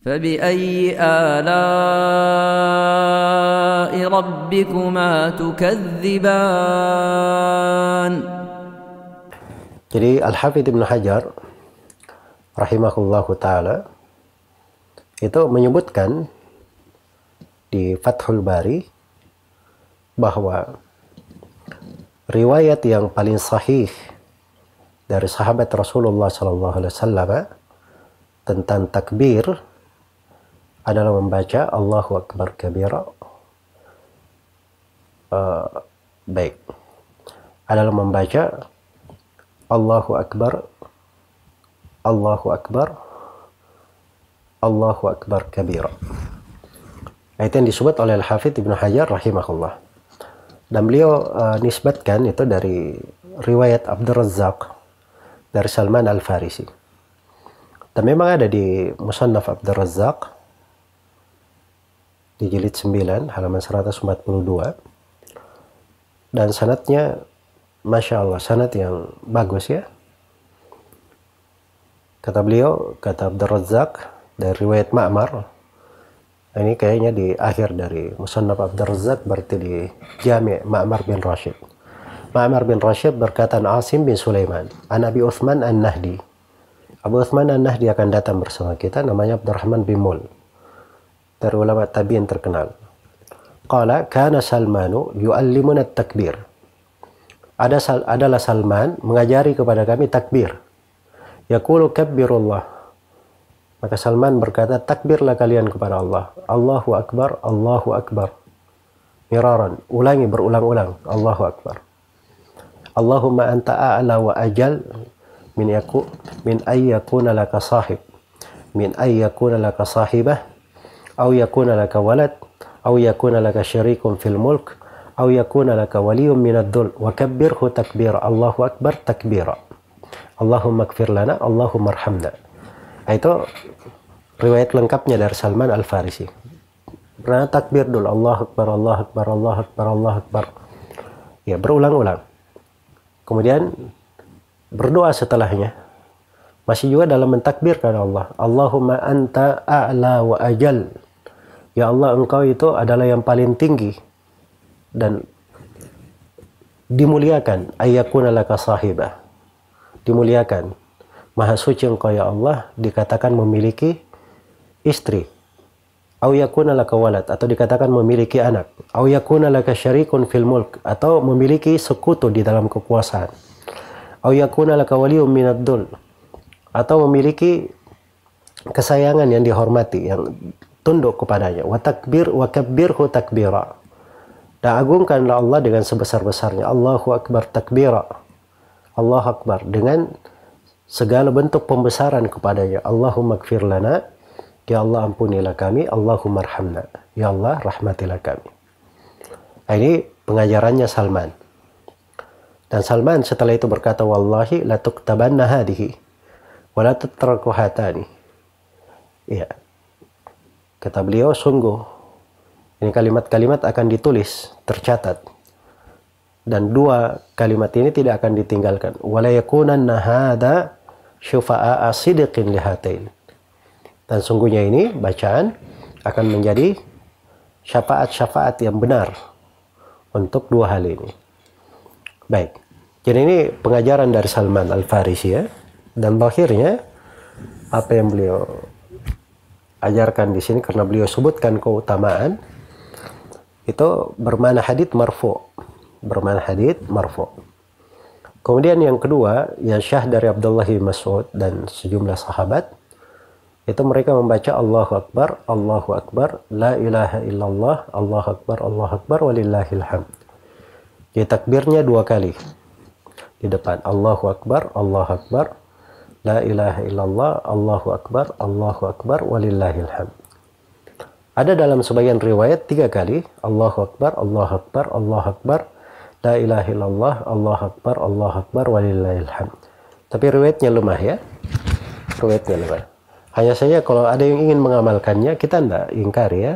فبأي آلاء ربكما تكذبان. Jadi Al-Hafidz Ibnu Hajar rahimahullahu ta'ala itu menyebutkan di Fathul Bari bahwa riwayat yang paling sahih dari sahabat Rasulullah SAW tentang takbir adalah membaca Allahu Akbar kabira. Baik, adalah membaca Allahu Akbar, Allahu Akbar, Allahu Akbar kabira. Itu yang disebut oleh Al-Hafidz Ibnu Hajar rahimahullah. Dan beliau nisbatkan itu dari riwayat Abdur Razzaq dari Salman Al-Farisi. Dan memang ada di Musannaf Abdur Razzaq di jilid 9 halaman 142, dan sanadnya Masya Allah, sanad yang bagus ya. Kata beliau, kata Abdur Razzaq dari riwayat Ma'mar, ini kayaknya di akhir dari Musannaf Abdur Razzaq, berarti di Jami' Ma'mar bin Rashid. Ma'mar bin Rashid berkata Asim bin Sulaiman an Abi Uthman an-Nahdi. Abu Uthman an-Nahdi akan datang bersama kita, namanya Abdurrahman bin Mul, dari ulama tabi'in terkenal. Qala kana Salmanu yu'allimuna at-takbir. Adalah Salman mengajari kepada kami takbir. Yaqulu kabbirullah. Maka Salman berkata, takbirlah kalian kepada Allah. Allahu Akbar, Allahu Akbar. Miraran, ulangi berulang-ulang. Allahu Akbar. Allahumma anta a'la wa ajal min ayyakuna laka sahib, min ayyakuna laka sahibah, aw yakuna laka walad, aw yakuna laka syarikun fil mulk, aw yakuna laka waliyun minad dhul, wa kabbirhu takbira. Allahu Akbar takbira. Allahumma ighfir lana, Allahumma arhamna. Itu riwayat lengkapnya dari Salman Al-Farisi. Pernah takbir dulu, Allahu Akbar, Allahu Akbar, Allahu Akbar, Allahu Akbar. Ya, berulang-ulang. Kemudian berdoa setelahnya. Masih juga dalam mentakbirkan Allah. Allahumma anta a'la wa ajal. Ya Allah, engkau itu adalah yang paling tinggi dan dimuliakan. Ayyakuna laka sahibah. Dimuliakan. Maha suci engkau ya Allah, dikatakan memiliki istri. Au yakuna laka walad, atau dikatakan memiliki anak. Au yakuna laka syarikun fil mulk, atau memiliki sekutu di dalam kekuasaan. Au yakuna laka waliyun minad dhul, atau memiliki kesayangan yang dihormati, yang tunduk kepadanya. Wa kabbirhu takbira. Dan agungkanlah Allah dengan sebesar-besarnya. Allahu Akbar takbira. Allahu Akbar dengan segala bentuk pembesaran kepadanya. Allahumma ighfir lana, ya Allah ampunilah kami. Allahumma arhamna, ya Allah rahmatilah kami. Nah, ini pengajarannya Salman. Dan Salman setelah itu berkata, wallahi la tuktabanna hadhihi wa la tutraku hatani. Ya, kata beliau, sungguh ini kalimat-kalimat akan ditulis, tercatat, dan dua kalimat ini tidak akan ditinggalkan. Wala yakunanna hadza syufa'a sidqin lihatain. Dan sungguhnya ini bacaan akan menjadi syafaat-syafaat yang benar untuk dua hal ini. Baik. Jadi ini pengajaran dari Salman Al-Farisi ya. Dan akhirnya apa yang beliau ajarkan di sini, karena beliau sebutkan keutamaan, itu bermana hadits marfu'. Bermana hadits marfu'. Kemudian yang kedua, yang syah dari Abdullah bin Mas'ud dan sejumlah sahabat, itu mereka membaca Allahu Akbar, Allahu Akbar, la ilaha illallah, Allahu Akbar, Allahu Akbar, walillahil hamd. Jadi takbirnya dua kali di depan. Allahu Akbar, Allahu Akbar, la ilaha illallah, Allahu Akbar, Allahu Akbar, walillahil hamd. Ada dalam sebagian riwayat tiga kali. Allahu Akbar, Allahu Akbar, Allahu Akbar, la ilaha illallah, Allahu Akbar, Allahu Akbar, walillahil hamd. Tapi riwayatnya lemah ya. Riwayatnya lemah. Hanya saja kalau ada yang ingin mengamalkannya, kita tidak ingkari ya.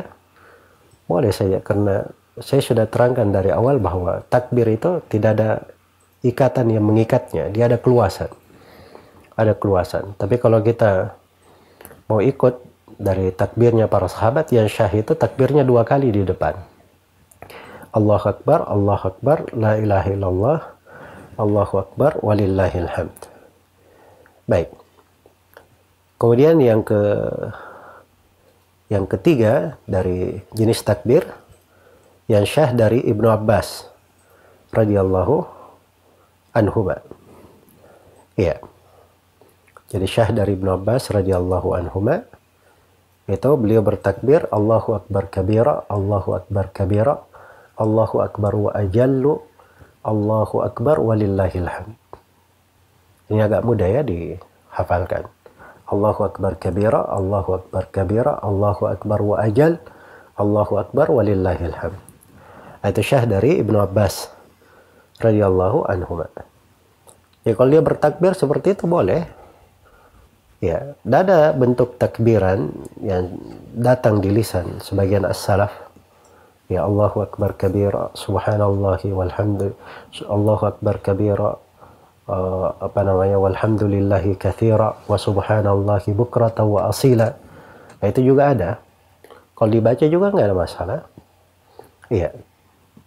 Boleh saja, karena saya sudah terangkan dari awal bahwa takbir itu tidak ada ikatan yang mengikatnya. Dia ada keluasan. Ada keluasan. Tapi kalau kita mau ikut dari takbirnya para sahabat, yang syah itu takbirnya 2 kali di depan. Allahu Akbar, Allahu Akbar, la ilaha illallah, Allahu Akbar, walillahil hamd. Baik. Kemudian yang ketiga dari jenis takbir, yang syah dari Ibnu Abbas radhiyallahu anhuma. Iya. Jadi syah dari Ibnu Abbas radhiyallahu anhuma, itu beliau bertakbir Allahu Akbar kabira, Allahu Akbar kabira, Allahu Akbar wa ajallu, Allahu Akbar walillahil hamd. Ini agak mudah ya dihafalkan. Allahu Akbar kabira, Allahu Akbar kabira, Allahu Akbar wa ajal, Allahu Akbar walillahil hamd. Itu syah dari Ibnu Abbas radhiyallahu anhuma. Ya kalau dia bertakbir seperti itu boleh. Ya, ada bentuk takbiran yang datang di lisan sebagian as-salaf. Ya Allahu Akbar kabira, subhanallahi walhamdulillah, Allahu Akbar kabira, walhamdulillahi katsira, wa subhanallahi bukratan wa asila. Nah, itu juga ada. Kalau dibaca juga nggak ada masalah. Iya.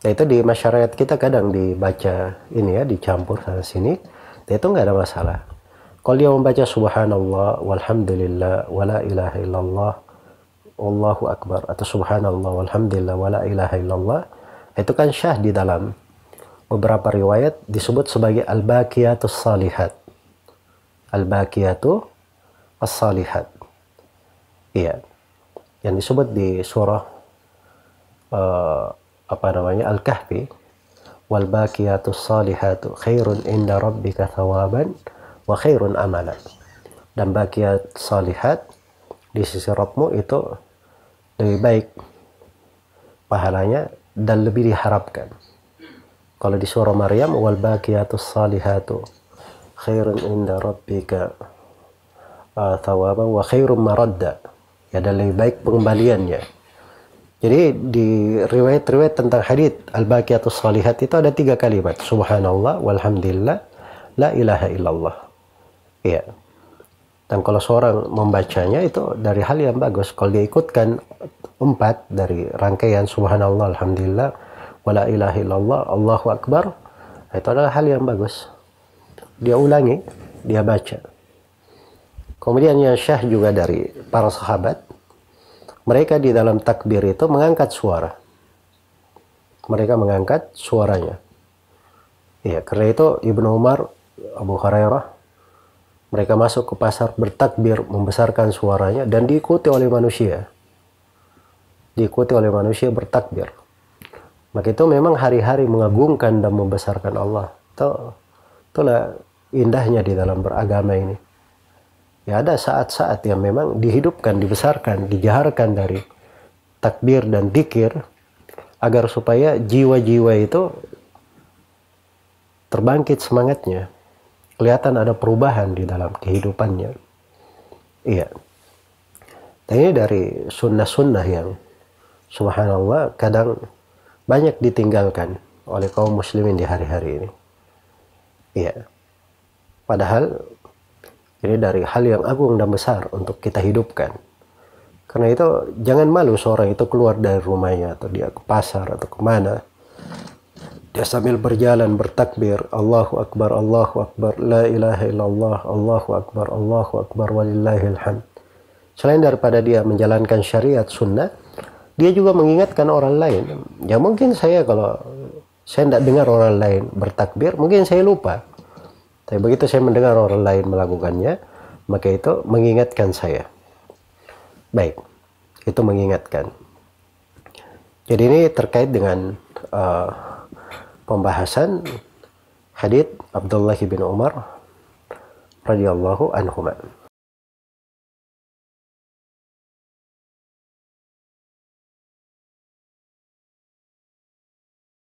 Nah, itu di masyarakat kita kadang dibaca ini ya, dicampur sana sini. Nah, itu nggak ada masalah. Kalau dia membaca subhanallah walhamdulillah wala ilaha illallah wallahu akbar atau subhanallah walhamdulillah wala ilaha illallah, itu kan syah di dalam beberapa riwayat disebut sebagai al-baqiyatus salihat. Al-baqiyatu as-salihat. Iya. Yang disebut di surah Al-Kahfi, wal baqiyatus salihatu khairun inda rabbika thawaban wa khairun amala. Dan baqiyat salihat di sisi Rabbmu itu lebih baik pahalanya dan lebih diharapkan. Kalau di surah Maryam, wal baqiyatus salihatu khairun inda rabbika thawaban wa khairun maradda, ya, dan lebih baik pengembaliannya. Jadi di riwayat-riwayat tentang hadits al-baqiyatus salihat itu ada 3 kalimat, subhanallah walhamdulillah la ilaha illallah. Iya. Dan kalau seorang membacanya itu dari hal yang bagus. Kalau dia ikutkan 4 dari rangkaian subhanallah, alhamdulillah, wala ilaha illallah, Allahu akbar, itu adalah hal yang bagus. Dia ulangi, dia baca. Kemudian yang syah juga dari para sahabat, mereka di dalam takbir itu mengangkat suara. Mereka mengangkat suaranya. Ya, karena itu Ibnu Umar, Abu Hurairah, mereka masuk ke pasar bertakbir, membesarkan suaranya, dan diikuti oleh manusia. Diikuti oleh manusia bertakbir. Maka itu memang hari-hari mengagungkan dan membesarkan Allah. Itulah indahnya di dalam beragama ini. Ya, ada saat-saat yang memang dihidupkan, dibesarkan, dijaharkan dari takbir dan dzikir, agar supaya jiwa-jiwa itu terbangkit semangatnya. Kelihatan ada perubahan di dalam kehidupannya. Iya. Dan ini dari sunnah-sunnah yang subhanallah kadang banyak ditinggalkan oleh kaum muslimin di hari-hari ini. Iya. Padahal ini dari hal yang agung dan besar untuk kita hidupkan. Karena itu jangan malu seorang itu keluar dari rumahnya atau dia ke pasar atau kemana. Dia sambil berjalan bertakbir, Allahu Akbar, la ilaha illallah, Allahu Akbar, walillahil hamd. Selain daripada dia menjalankan syariat sunnah, dia juga mengingatkan orang lain. Ya mungkin kalau saya tidak dengar orang lain bertakbir, mungkin saya lupa. Tapi begitu saya mendengar orang lain melakukannya, maka itu mengingatkan saya. Baik, itu mengingatkan. Jadi ini terkait dengan pembahasan hadits Abdullah bin Umar radhiyallahu anhuma.